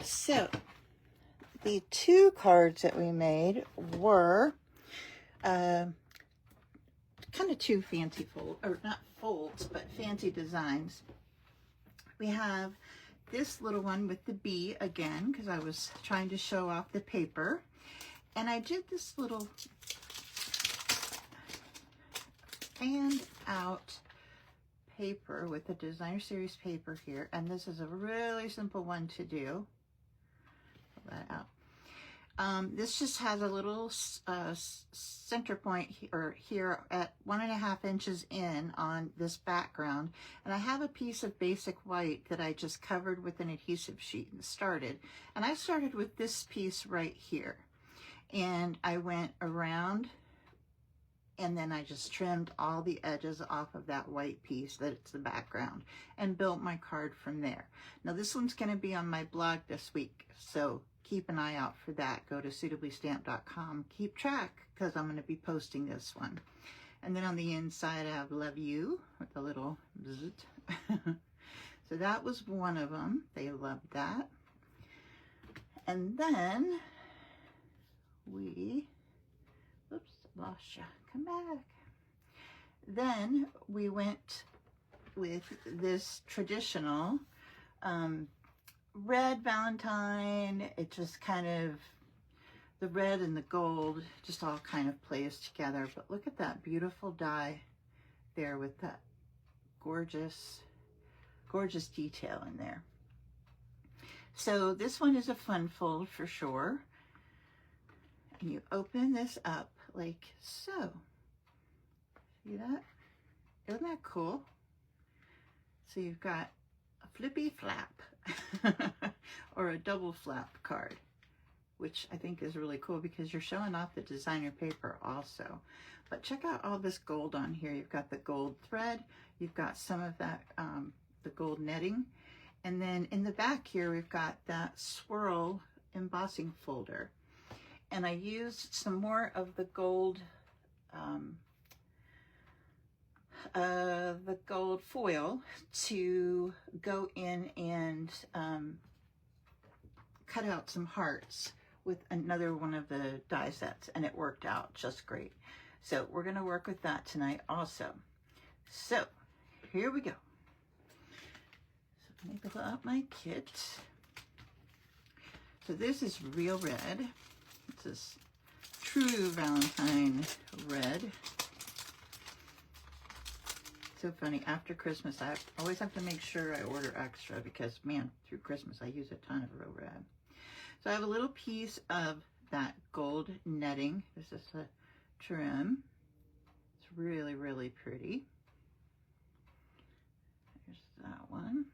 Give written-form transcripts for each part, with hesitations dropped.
So the two cards that we made were kind of two fancy folds, or not folds, but fancy designs. We have this little one with the bee again, because I was trying to show off the paper. And I did this little fanned out paper with the designer series paper here. And this is a really simple one to do. Pull that out. This just has a little center point here at 1.5 inches in on this background. And I have a piece of basic white that I just covered with an adhesive sheet and started. And I started with this piece right here. And I went around and then I just trimmed all the edges off of that white piece that's the background and built my card from there. Now this one's going to be on my blog this week, so keep an eye out for that. Go to suitablystamp.com. Keep track because I'm going to be posting this one. And then on the inside I have love you with a little bzzzt. So that was one of them. They loved that. And then oops, lost you. Come back. Then we went with this traditional red Valentine. It just kind of, the red and the gold just all kind of plays together. But look at that beautiful die there with that gorgeous, gorgeous detail in there. So this one is a fun fold for sure. And you open this up like so. See that? Isn't that cool? So you've got a flippy flap or a double flap card, which I think is really cool because you're showing off the designer paper also. But check out all this gold on here. You've got the gold thread, you've got some of that, the gold netting. And then in the back here, we've got that swirl embossing folder. And I used some more of the gold foil to go in and cut out some hearts with another one of the die sets, and it worked out just great. So we're going to work with that tonight also. So here we go. So let me pull out my kit. So this is real red. This is true Valentine red. So funny, after Christmas, I always have to make sure I order extra because, man, through Christmas, I use a ton of real red. So I have a little piece of that gold netting. This is a trim. It's really, really pretty. There's that one.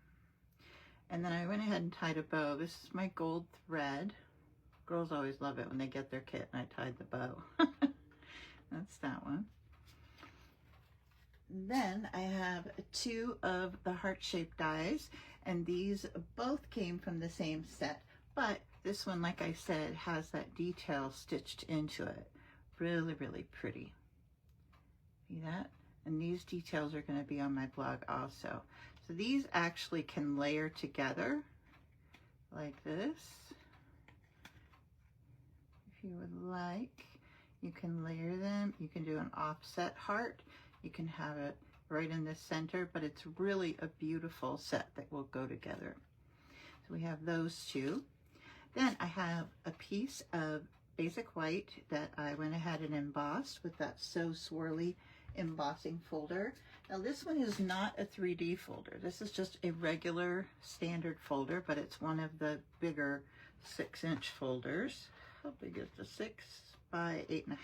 And then I went ahead and tied a bow. This is my gold thread. Girls always love it when they get their kit and I tied the bow. That's that one. Then I have two of the heart-shaped dies, and these both came from the same set, but this one, like I said, has that detail stitched into it. Really, really pretty. See that? And these details are going to be on my blog also. So these actually can layer together like this. If you would like, you can layer them. You can do an offset heart. You can have it right in the center, but it's really a beautiful set that will go together. So we have those two. Then I have a piece of basic white that I went ahead and embossed with that So Swirly embossing folder. Now this one is not a 3D folder. This is just a regular standard folder, but it's one of the bigger 6-inch folders. How big is the 6 by 8.5?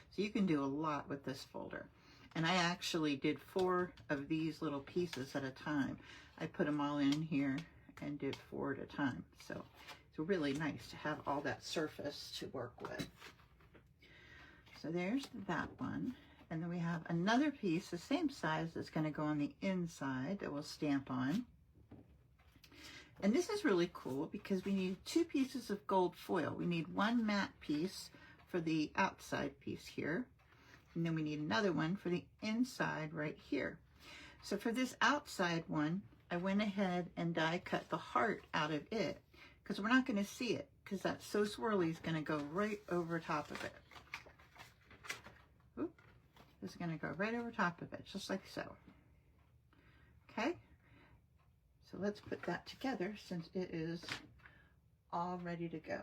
So you can do a lot with this folder. And I actually did 4 of these little pieces at a time. I put them all in here and did 4 at a time. So it's really nice to have all that surface to work with. So there's that one. And then we have another piece, the same size, that's going to go on the inside that we'll stamp on. And this is really cool because we need 2 pieces of gold foil. We need one matte piece for the outside piece here. And then we need another one for the inside right here. So for this outside one, I went ahead and die cut the heart out of it because we're not going to see it, because that So Swirly is going to go right over top of it. Oop, this is going to go right over top of it, just like so. Okay, so let's put that together since it is all ready to go.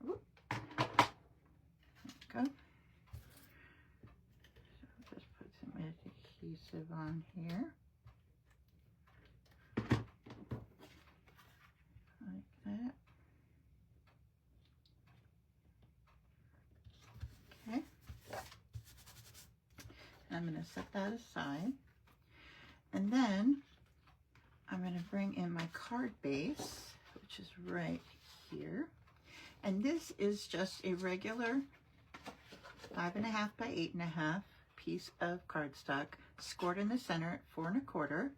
Oop. There we go. So just put some adhesive on here. Like that. Okay. I'm going to set that aside. And then I'm going to bring in my card base, which is right here. And this is just a regular 5.5 by 8.5 piece of cardstock, scored in the center at 4 1/4.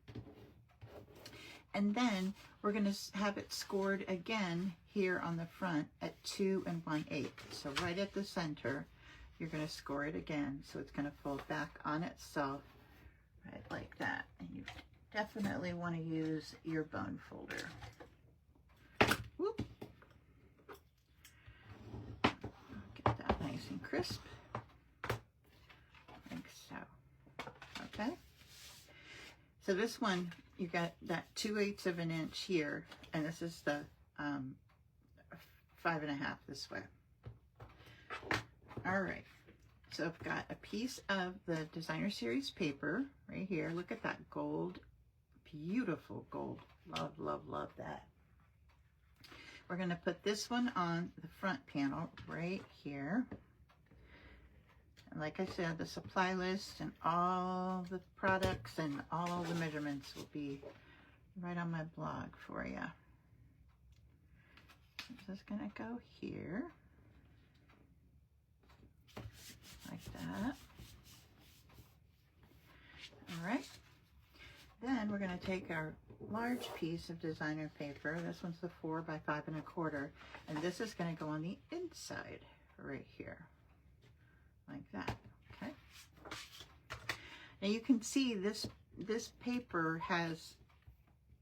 And then we're going to have it scored again here on the front at 2 1/8. So right at the center, you're going to score it again. So it's going to fold back on itself, right like that. And you definitely want to use your bone folder. Whoop. Get that nice and crisp, like so. Okay. So this one, you got that 2/8 of an inch here, and this is the 5.5 this way. All right. So I've got a piece of the Designer Series paper right here. Look at that gold, beautiful gold. Love, love, love that. We're going to put this one on the front panel right here. And like I said, the supply list and all the products and all the measurements will be right on my blog for you. This is going to go here. Like that. All right. Then we're going to take our large piece of designer paper. This one's the 4 by 5 1/4, and this is going to go on the inside right here, like that. Okay. Now you can see this paper has,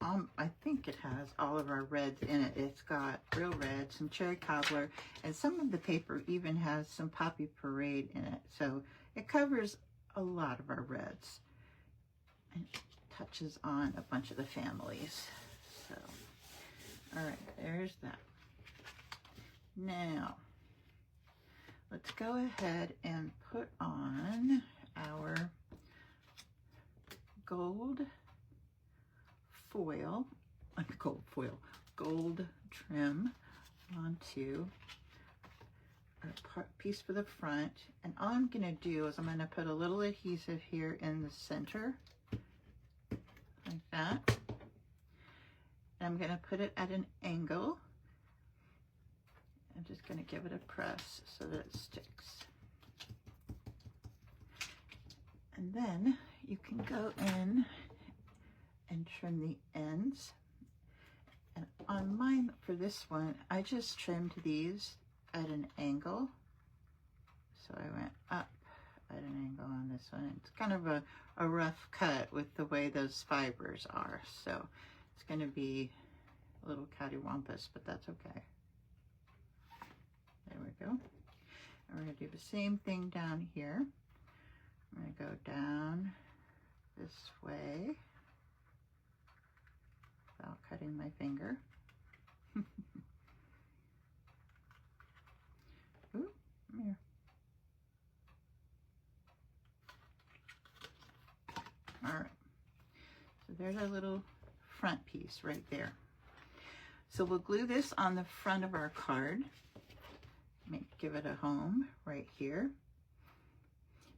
I think it has all of our reds in it. It's got real red, some cherry cobbler, and some of the paper even has some poppy parade in it. So it covers a lot of our reds and touches on a bunch of the families. So, all right, there's that. Now, let's go ahead and put on our gold foil, gold trim onto a piece for the front. And all I'm going to do is I'm going to put a little adhesive here in the center, like that. And I'm going to put it at an angle. I'm just going to give it a press so that it sticks. And then you can go in and trim the ends. And on mine, for this one, I just trimmed these at an angle. So I went up at an angle on this one. It's kind of a rough cut with the way those fibers are. So it's going to be a little cattywampus, but that's okay. There we go. And we're going to do the same thing down here. I'm going to go down this way without cutting my finger. Ooh, come here. All right. So there's our little front piece right there. So we'll glue this on the front of our card. Give it a home right here.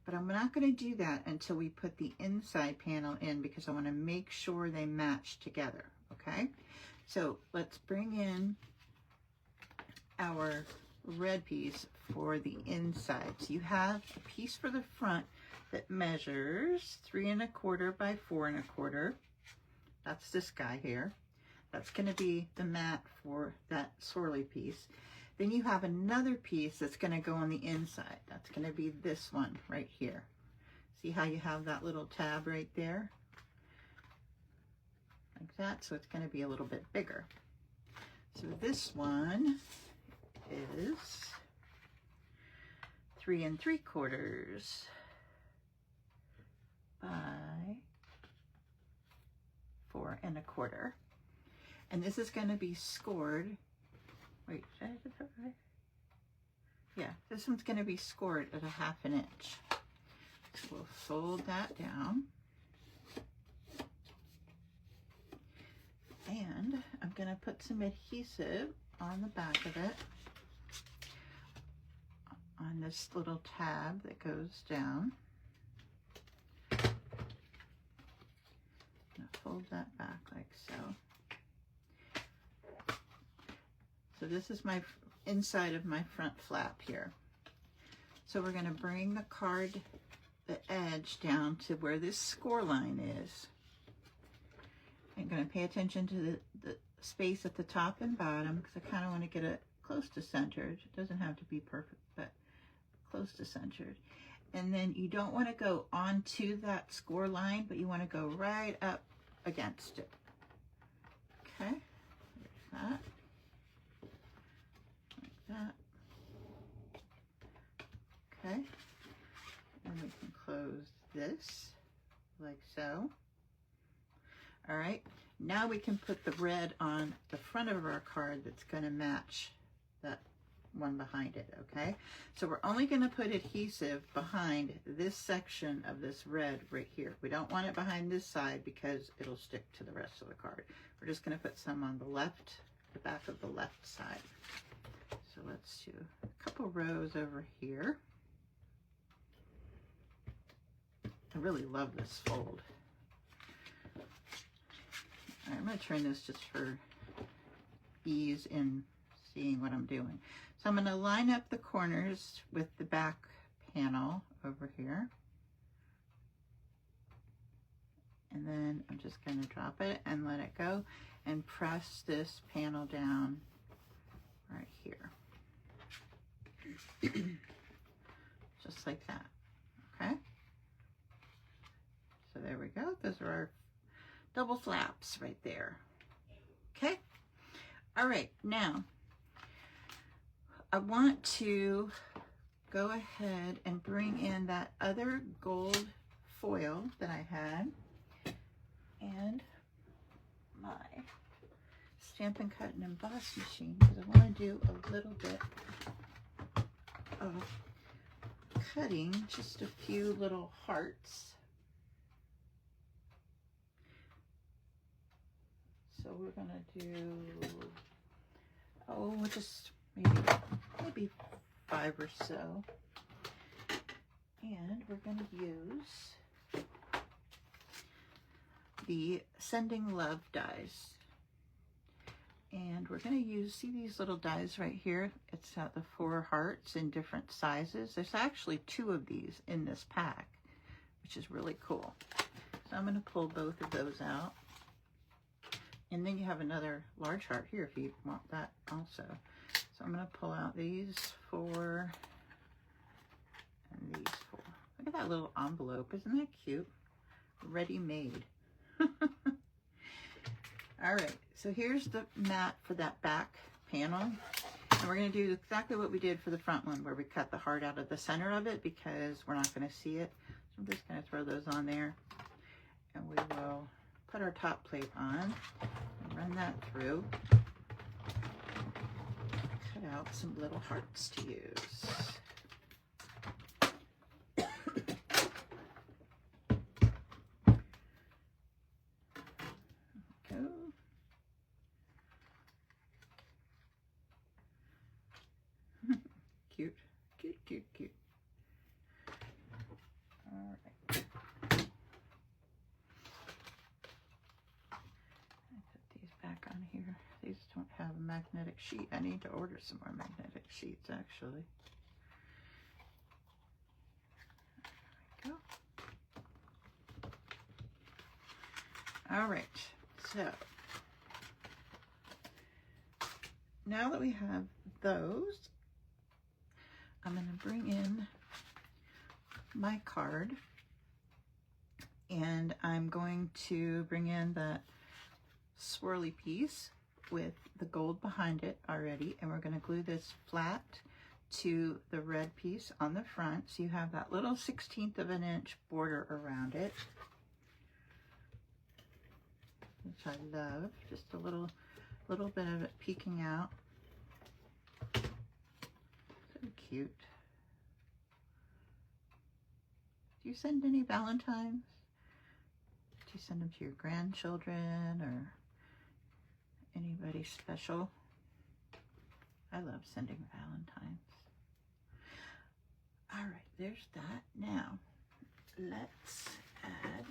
But I'm not going to do that until we put the inside panel in, because I want to make sure they match together, okay? So let's bring in our red piece for the inside. So you have a piece for the front that measures 3 1/4 by 4 1/4. That's this guy here. That's going to be the mat for that swirly piece. Then you have another piece that's going to go on the inside. That's going to be this one right here. See how you have that little tab right there? Like that. So it's going to be a little bit bigger. So this one is 3 3/4 by 4 1/4. And this is going to be scored. Wait, did I do that right? Yeah, this one's going to be scored at 1/2 inch. So we'll fold that down. And I'm going to put some adhesive on the back of it, on this little tab that goes down. Fold that back like so. So this is my inside of my front flap here. So we're going to bring the card, the edge down to where this score line is. I'm going to pay attention to the space at the top and bottom because I kind of want to get it close to centered. It doesn't have to be perfect, but close to centered. And then you don't want to go onto that score line, but you want to go right up against it. Okay, there's that. Like that. Okay, and we can close this like so. All right, now we can put the red on the front of our card that's going to match that one behind it, okay? So we're only going to put adhesive behind this section of this red right here. We don't want it behind this side because it'll stick to the rest of the card. We're just going to put some on the left, the back of the left side. So let's do a couple rows over here. I really love this fold. All right, I'm going to turn this just for ease in seeing what I'm doing. So I'm going to line up the corners with the back panel over here. And then I'm just going to drop it and let it go and press this panel down right here. Just like that, okay? So there we go. Those are our double flaps right there, okay? All right, now I want to go ahead and bring in that other gold foil that I had and my Stampin' Cut and Emboss machine because I want to do a little bit of cutting, just a few little hearts. So we're gonna do, oh, just maybe 5 or so. And we're gonna use the Sending Love dies. And we're gonna use, see these little dies right here? It's got the 4 hearts in different sizes. There's actually 2 of these in this pack, which is really cool. So I'm gonna pull both of those out. And then you have another large heart here if you want that also. So I'm going to pull out these 4 and these 4. Look at that little envelope. Isn't that cute? Ready made. All right. So here's the mat for that back panel. And we're going to do exactly what we did for the front one where we cut the heart out of the center of it because we're not going to see it. So I'm just going to throw those on there. And we will put our top plate on. Run that through. Cut out some little hearts to use. Go. Cute, cute, cute, cute. All right. On here, these don't have a magnetic sheet. I need to order some more magnetic sheets actually. There we go. All right, so now that we have those, I'm going to bring in my card and I'm going to bring in that swirly piece with the gold behind it already, and we're going to glue this flat to the red piece on the front, so you have that little 1/16 of an inch border around it, which I love. Just a little bit of it peeking out. So cute. Do you send any Valentines? Do you send them to your grandchildren or anybody special? I love sending Valentines. All right, there's that. Now, let's add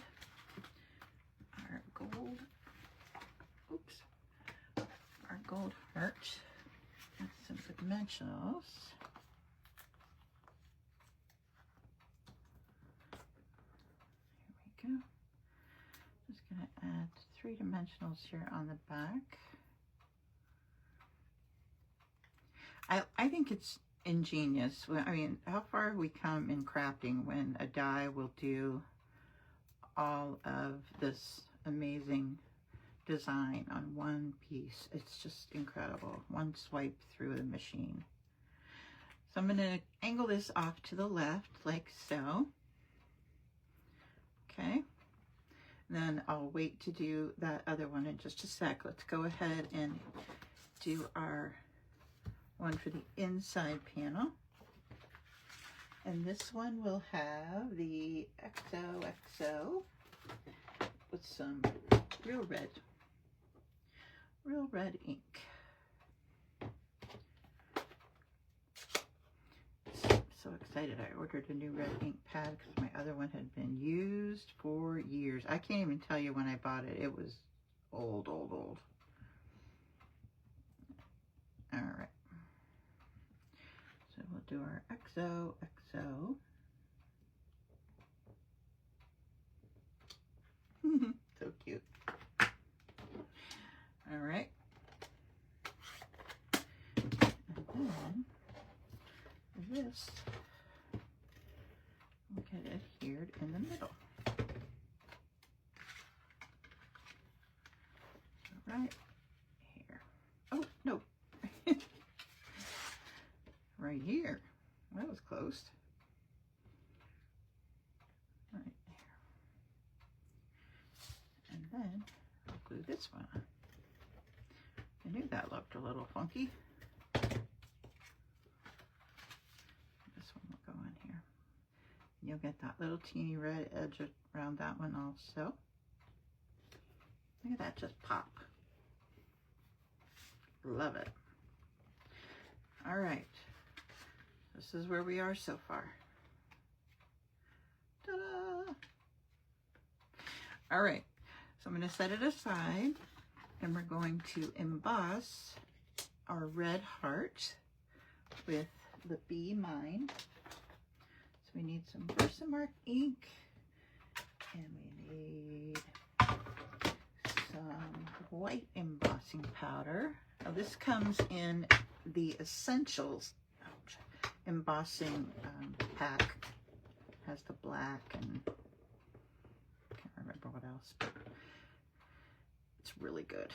our gold, our gold heart with some dimensionals. Here we go. Just going to add 3 dimensionals here on the back. I think it's ingenious. I mean, how far have we come in crafting when a die will do all of this amazing design on one piece? It's just incredible. One swipe through the machine. So I'm going to angle this off to the left like so. Okay. Then I'll wait to do that other one in just a sec. Let's go ahead and do our one for the inside panel. And this one will have the XOXO with some real red ink. So excited. I ordered a new red ink pad because my other one had been used for years. I can't even tell you when I bought it. It was old. All right. So we'll do our XOXO. So cute. All right. And then this will get adhered in the middle. Right here. Oh, no. Right here. That was close. Right there. And then I'll glue this one on. I knew that looked a little funky. This one will go on here. You'll get that little teeny red edge around that one also. Look at that just pop. Love it. All right. This is where we are so far. Ta-da! All right. So I'm going to set it aside, and we're going to emboss our red heart with the Be Mine. So we need some Versamark ink, and we need some white embossing powder. Now this comes in the Essentials embossing pack. Has the black and can't remember what else, but it's really good.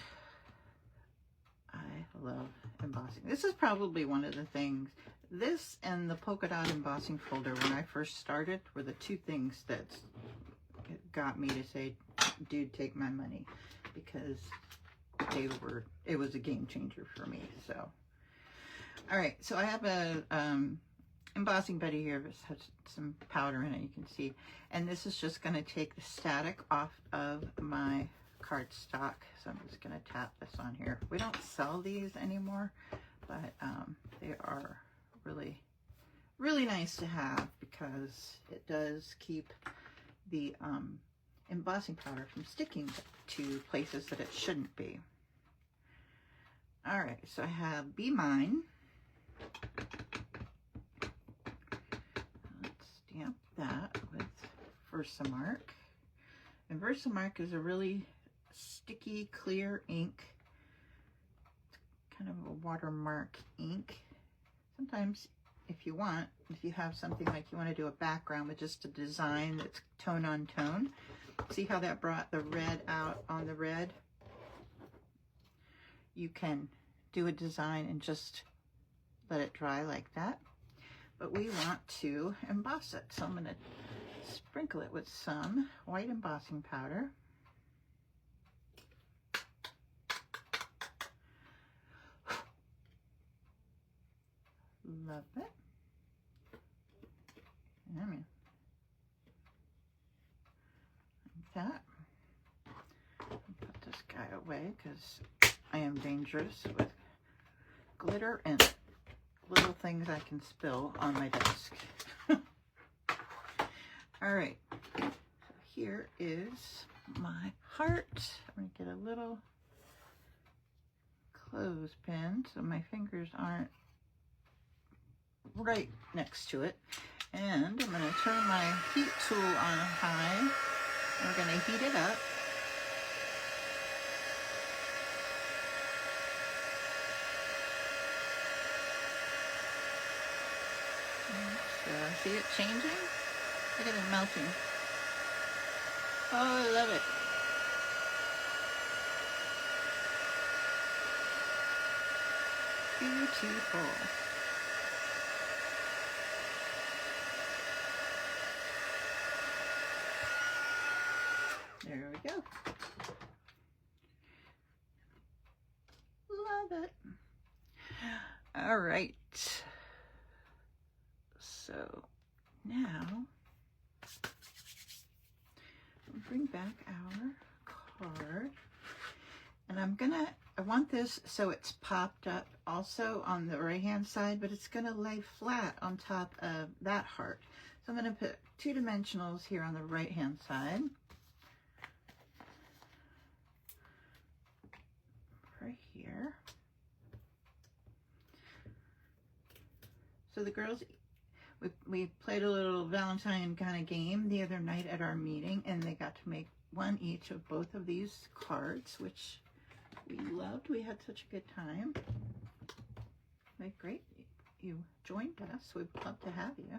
I love embossing. This is probably one of the things, this and the polka dot embossing folder when I first started were the two things that got me to say, dude, take my money, because it was a game changer for me. So all right, so I have a embossing buddy here that has some powder in it, you can see, and this is just going to take the static off of my cardstock. So I'm just going to tap this on here. We don't sell these anymore, but they are really nice to have because it does keep the embossing powder from sticking to places that it shouldn't be. All right, so I have Be Mine. Let's stamp that with Versamark. And Versamark is a really sticky, clear ink. It's kind of a watermark ink. Sometimes if you have something like you want to do a background with just a design that's tone on tone. See how that brought the red out on the red? you can do a design and just let it dry like that. But we want to emboss it. So I'm going to sprinkle it with some white embossing powder. Love it. I mean, like that. Put this guy away because I am dangerous with glitter and little things I can spill on my desk. All right, so here is my heart. I'm gonna get a little clothespin so my fingers aren't right next to it. And I'm going to turn my heat tool on high. And we're going to heat it up. So, see it changing? Look at it melting. Oh, I love it. Beautiful. There we go. Love it. All right. So now we'll bring back our card. And I want this so it's popped up also on the right hand side, but it's gonna lay flat on top of that heart. So I'm gonna put 2 dimensionals here on the right hand side. Right here. So the girls, we played a little Valentine kind of game the other night at our meeting, and they got to make one each of both of these cards, which we loved. We had such a good time. Like, great, you joined us. We'd love to have you.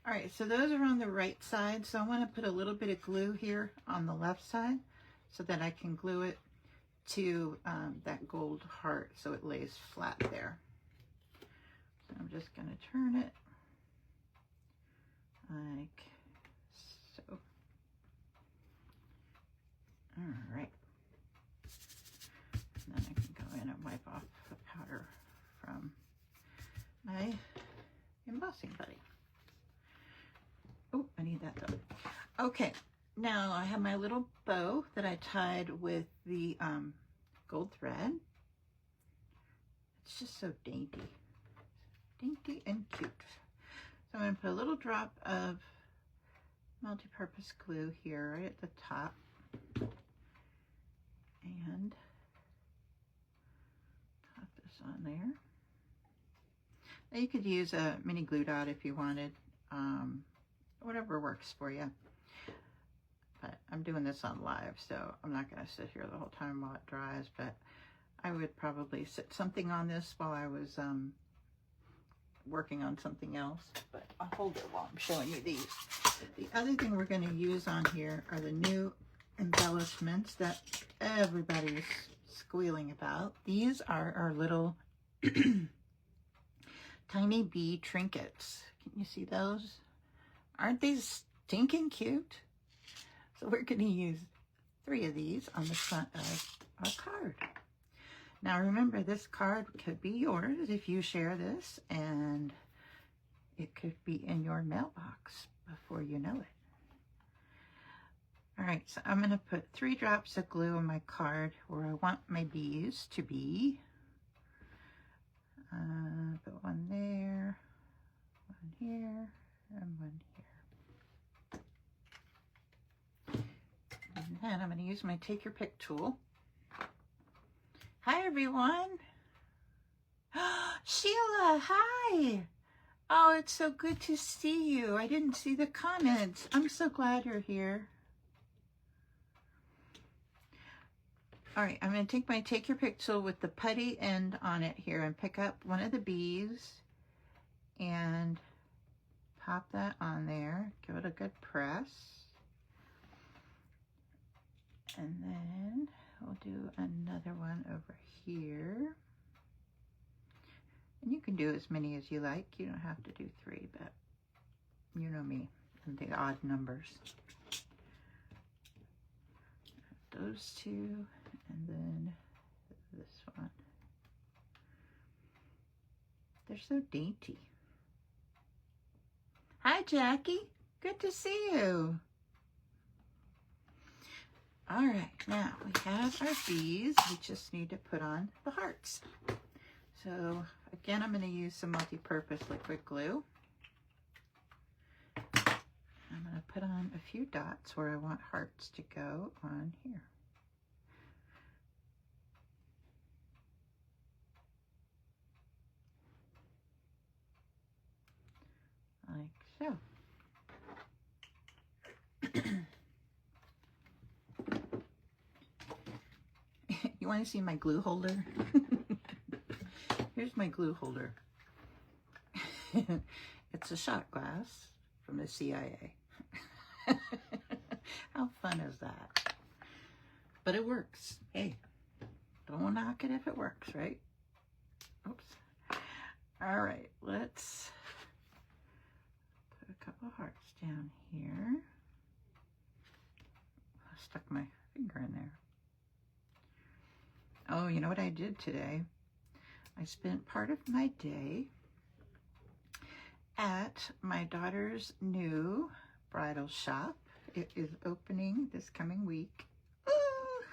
All right, so those are on the right side. So I want to put a little bit of glue here on the left side so that I can glue it to that gold heart so it lays flat there. So I'm just going to turn it like so. All right. And then I can go in and wipe off the powder from my embossing buddy. Oh, I need that though. Okay, now I have my little bow that I tied with the gold thread. It's just so dainty. Dainty and cute. So I'm going to put a little drop of multi-purpose glue here right at the top. And pop this on there. Now you could use a mini glue dot if you wanted. Whatever works for you. But I'm doing this on live, so I'm not going to sit here the whole time while it dries, but I would probably sit something on this while I was working on something else. But I'll hold it while I'm showing you these. The other thing we're going to use on here are the new embellishments that everybody's squealing about. These are our little tiny bee trinkets. Can you see those? Aren't these stinking cute? So we're going to use 3 of these on the front of our card. Now remember, this card could be yours if you share this, and it could be in your mailbox before you know it. All right, so I'm going to put 3 drops of glue on my card where I want my bees to be. Put one there, one here, and one here. And then I'm going to use my Take Your Pick tool. Hi, everyone. Sheila, hi. Oh, it's so good to see you. I didn't see the comments. I'm so glad you're here. All right, I'm going to take my Take Your Pick tool with the putty end on it here and pick up one of the bees and pop that on there. Give it a good press. And then we'll do another one over here. And you can do as many as you like. You don't have to do 3, but you know me and the odd numbers. Those 2, and then this one. They're so dainty. Hi, Jackie. Good to see you. All right, now we have our bees. We just need to put on the hearts. So again, I'm going to use some multi-purpose liquid glue. I'm going to put on a few dots where I want hearts to go on here. Like so. You want to see my glue holder? Here's my glue holder. It's a shot glass from the CIA. How fun is that? But it works. Hey, don't knock it if it works, right? Oops. All right, let's put a couple hearts down here. I stuck my finger in there. Oh, you know what I did today? I spent part of my day at my daughter's new bridal shop. It is opening this coming week. Ooh,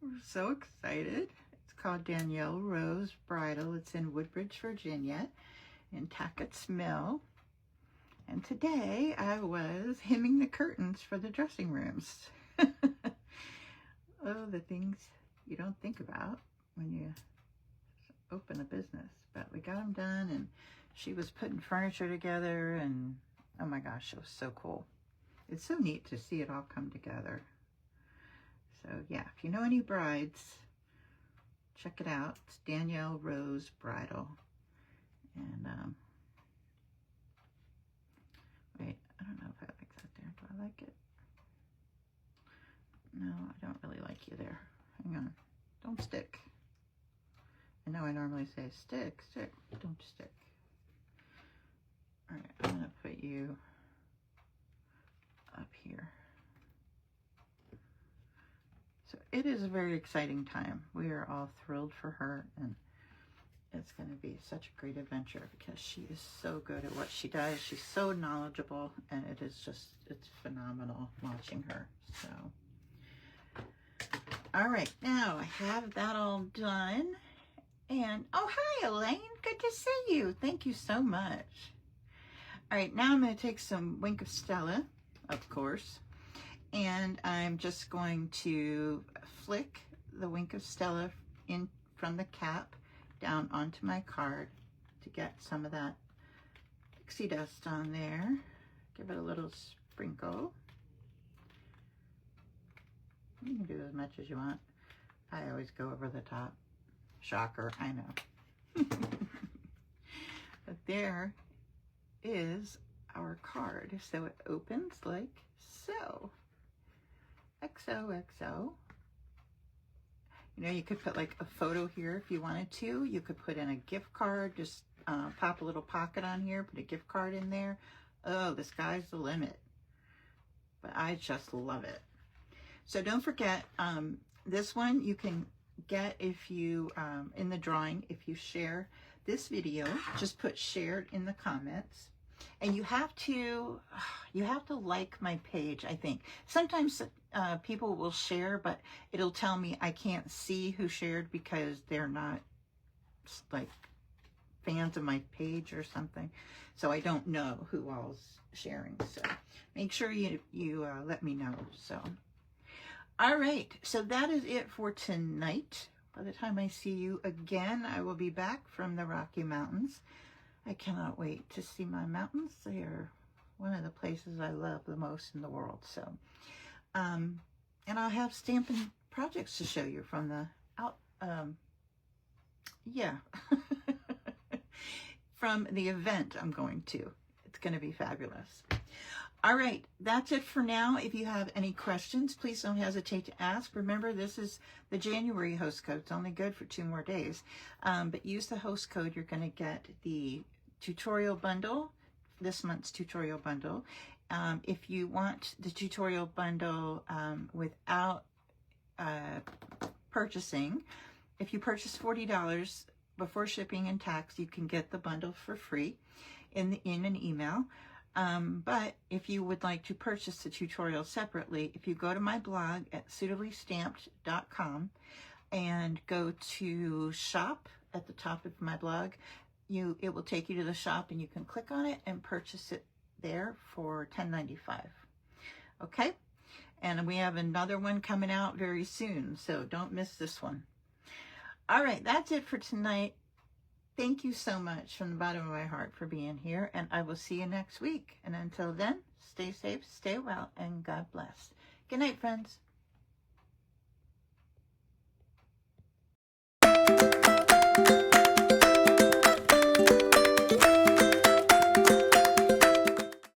we're so excited. It's called Danielle Rose Bridal. It's in Woodbridge, Virginia, in Tackett's Mill. And today I was hemming the curtains for the dressing rooms. Oh, the things you don't think about when you open a business. But we got them done, and she was putting furniture together, and oh my gosh, it was so cool. It's so neat to see it all come together. So yeah, if you know any brides, check it out. It's Danielle Rose Bridal. And wait, I don't know if I like that there. Do I like it? No, I don't really like you there. Hang on. Don't stick. I know I normally say stick, stick. Don't stick. All right, I'm going to put you up here. So it is a very exciting time. We are all thrilled for her, and it's going to be such a great adventure because she is so good at what she does. She's so knowledgeable, and it is just, it's phenomenal watching her. So, all right, now I have that all done. And, oh, hi, Elaine. Good to see you. Thank you so much. All right, now I'm going to take some Wink of Stella, of course, and I'm just going to flick the Wink of Stella in from the cap down onto my card to get some of that pixie dust on there. Give it a little sprinkle. You can do as much as you want. I always go over the top. Shocker, I know. But there is our card. So it opens like so. XOXO. You know, you could put like a photo here if you wanted to. You could put in a gift card, just pop a little pocket on here, put a gift card in there. Oh, the sky's the limit. But I just love it. So don't forget, this one you can get if you, in the drawing, if you share this video, just put shared in the comments. And you have to like my page, I think. Sometimes people will share, but it'll tell me I can't see who shared because they're not like fans of my page or something. So I don't know who all's sharing. So make sure you let me know. So, all right. So that is it for tonight. By the time I see you again, I will be back from the Rocky Mountains. I cannot wait to see my mountains. They are one of the places I love the most in the world. So, and I'll have stamping projects to show you from the from the event I'm going to. It's going to be fabulous. All right, that's it for now. If you have any questions, please don't hesitate to ask. Remember, this is the January host code. It's only good for 2 more days. But use the host code. You're going to get the tutorial bundle, this month's tutorial bundle. If you want the tutorial bundle without purchasing, if you purchase $40 before shipping and tax, you can get the bundle for free in an email. But if you would like to purchase the tutorial separately, if you go to my blog at suitablystamped.com and go to shop at the top of my blog, it will take you to the shop and you can click on it and purchase it there for $10.95. Okay? And we have another one coming out very soon, so don't miss this one. All right, that's it for tonight. Thank you so much from the bottom of my heart for being here, and I will see you next week. And until then, stay safe, stay well, and God bless. Good night, friends.